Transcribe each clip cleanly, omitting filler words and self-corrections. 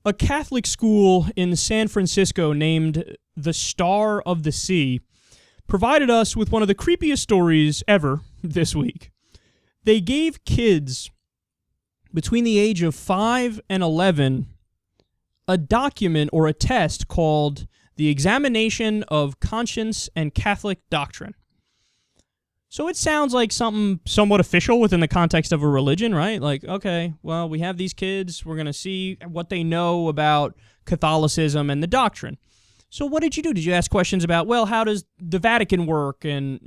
A Catholic school in San Francisco named the Star of the Sea provided us with one of the creepiest stories ever this week. They gave kids between the age of 5 and 11 a document or a test called the Examination of Conscience and Catholic Doctrine. So it sounds like something somewhat official within the context of a religion, right? Like, okay, well, we have these kids. We're going to see what they know about Catholicism and the doctrine. So what did you do? Did you ask questions about, well, how does the Vatican work? And,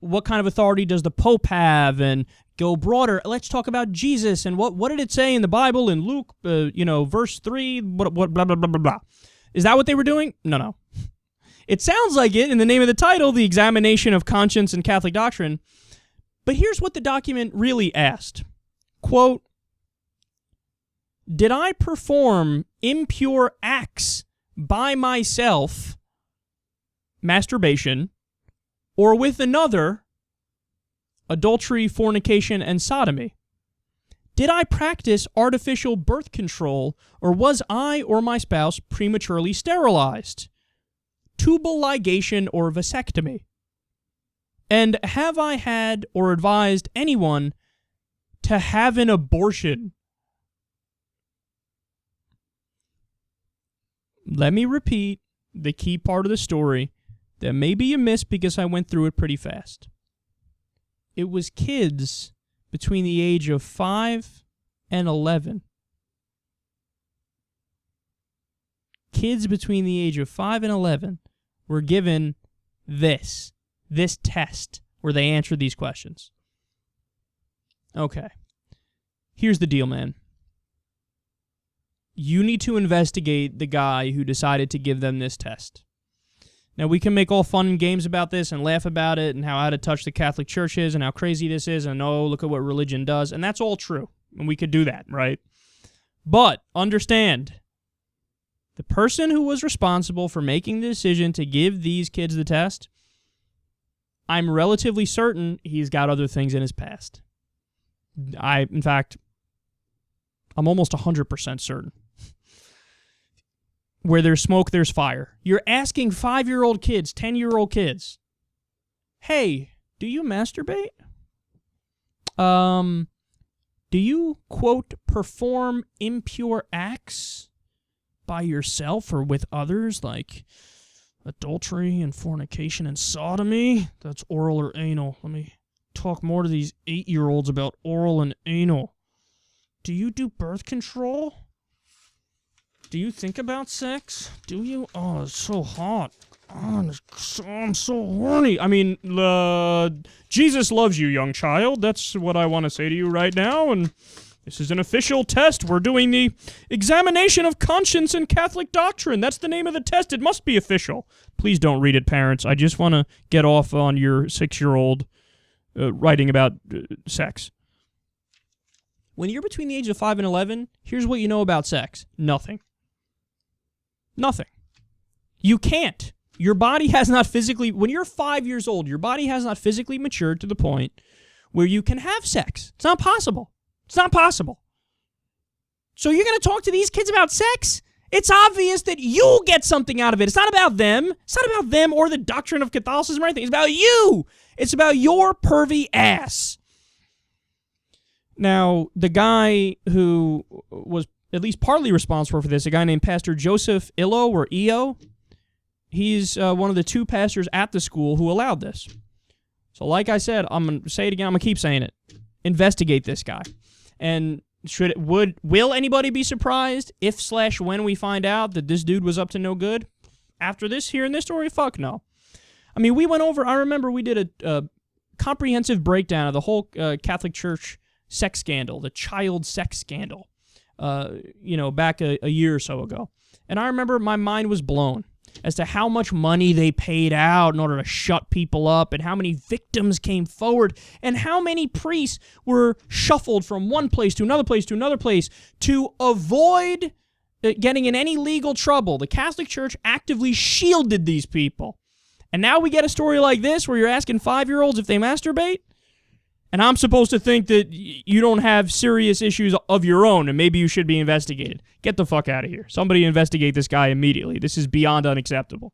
what kind of authority does the Pope have? And go broader. Let's talk about Jesus. And what did it say in the Bible in Luke, verse 3, what, blah, blah, blah, blah, blah. Is that what they were doing? No. It sounds like it in the name of the title, The Examination of Conscience and Catholic Doctrine. But here's what the document really asked. Quote, did I perform impure acts by myself, masturbation, or with another, adultery, fornication, and sodomy? Did I practice artificial birth control, or was I or my spouse prematurely sterilized? Tubal ligation or vasectomy? And have I had or advised anyone to have an abortion? Let me repeat the key part of the story that maybe you missed because I went through it pretty fast. It was kids between the age of 5 and 11. Kids between the age of 5 and 11 were given this test where they answered these questions. Okay. Here's the deal, man. You need to investigate the guy who decided to give them this test. Now, we can make all fun and games about this and laugh about it and how out of touch the Catholic Church is and how crazy this is and, oh, look at what religion does. And that's all true. And we could do that, right? But understand, the person who was responsible for making the decision to give these kids the test, I'm relatively certain he's got other things in his past. In fact, I'm almost 100% certain. Where there's smoke, there's fire. You're asking 5-year-old kids, 10-year-old kids, hey, do you masturbate? Do you, quote, perform impure acts by yourself or with others, like adultery and fornication and sodomy? That's oral or anal. Let me talk more to these 8-year-olds about oral and anal. Do you do birth control? Do you think about sex? Do you? Oh, it's so hot. Oh, I'm so horny. I mean, Jesus loves you, young child. That's what I want to say to you right now. And this is an official test. We're doing the Examination of Conscience and Catholic Doctrine. That's the name of the test. It must be official. Please don't read it, parents. I just want to get off on your 6-year-old writing about sex. When you're between the age of 5 and 11, here's what you know about sex. Nothing. You can't. Your body has not physically, when you're 5 years old, your body has not physically matured to the point where you can have sex. It's not possible. It's not possible. So you're going to talk to these kids about sex? It's obvious that you'll get something out of it. It's not about them. It's not about them or the doctrine of Catholicism or anything. It's about you. It's about your pervy ass. Now, the guy who was at least partly responsible for this, a guy named Pastor Joseph Illo, or Eo, he's one of the 2 pastors at the school who allowed this. So like I said, I'm going to say it again, I'm going to keep saying it. Investigate this guy. And will anybody be surprised if/when we find out that this dude was up to no good? After hearing this story? Fuck no. I mean, I remember we did a comprehensive breakdown of the whole Catholic Church sex scandal, the child sex scandal, back a year or so ago. And I remember my mind was blown as to how much money they paid out in order to shut people up and how many victims came forward and how many priests were shuffled from one place to another place to another place to avoid getting in any legal trouble. The Catholic Church actively shielded these people. And now we get a story like this where you're asking 5-year-olds if they masturbate? And I'm supposed to think that you don't have serious issues of your own and maybe you should be investigated. Get the fuck out of here. Somebody investigate this guy immediately. This is beyond unacceptable.